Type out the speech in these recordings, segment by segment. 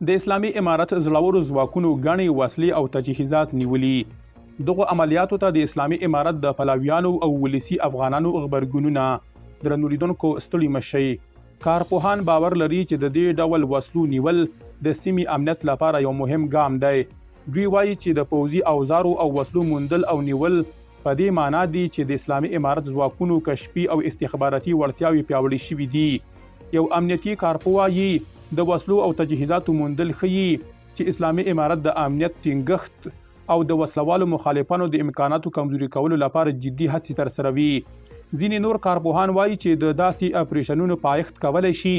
د اسلامي امارت زړورو ځواکونو ګڼې وسلې او تجهیزات نیولي. دغو عملیاتو ته د اسلامي امارت د پلویانو او ولسي افغانانو غبرګونونه درنو لیدونکو ستړي مه شئ. کارپوهان باور لري چې د دې ډول وسلو نیول د سیمې امنیت لپاره یو مهم ګام دی. دوی وایي چې د پوځي اوزارو او وسلو موندل او نیول په دې معنا دي چې د اسلامي امارت ځواکونو کشفي او استخباراتي وړتیاوې پیاوړې شوي دي. یو امنیتي کارپوه وایي د وسلو او تجهیزاتو موندل ښيي چې اسلامي امارت د امنیت ټینګښت او د وسلوالو مخالفانو د امکاناتو کمزوري کولو لپاره جدي هڅې ترسره وي. ځینې نور کارپوهان وایي چې د داسې اپریشنونو پایښت کولی شي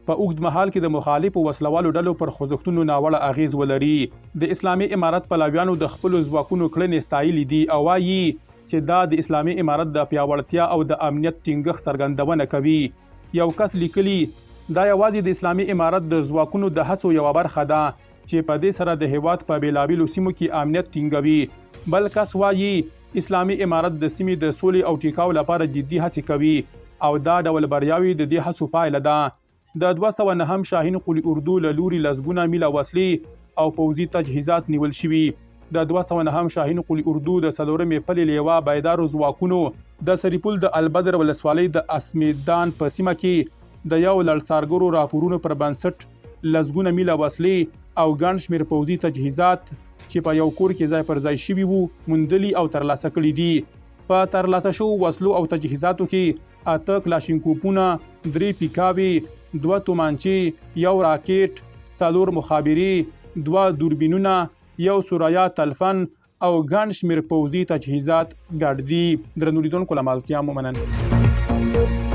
په اوږد مهال کې د مخالفو وسلوالو ډلو پر خوځښتونو ناوړه اغیز ولري. د اسلامي امارت پلویانو د خپلو ځواکونو کړنې ستایلي دي او وایي چې دا د اسلامي امارت د پیاوړتیا او د امنیت ټینګښت څرګندونه کوي. یو کس لیکلي دا یوازې د اسلامي امارت د ځواکونو د هڅو یوه برخه ده چې په دې سره د هیواد په بیلابیلو سیمو کې امنیت ټینګوي. بل کس وایي اسلامي امارت د سیمې د سولې او ټیکاو لپاره جدي هڅې کوي او دا ډول بریاوې د دې هڅو پایله ده. د 209 شاهین قلي اردو له لوري لسګونه میله وسلې او پوځي تجهیزات نیول شوي. د 209 شاهین قلي اردو د څلورمې پلې لیوا بیدارو ځواکونو د سریپول د البدر ولسوالۍ د اسمیدان په سیمه کې د یو لړڅارګرو راپورونو پر بنسټ لسګونه میله وسلې او ګڼ شمېر پوځي تجهیزات چې په یو کور کې ځای پر ځای شوي وو موندلي او ترلاسه کړي دي. په ترلاسه شوو وسلو او تجهیزاتو کې 8 کلاشینکوپونه، 3 پیکاوې، 2 تومانچې، 1 راکټ، 4 مخابرې، 2 دوربینونه، 1 سورایا تلفن او ګڼ شمېر پوځي تجهیزات ګډ دي. درنو لیدونکو له ملتیا مو مننه.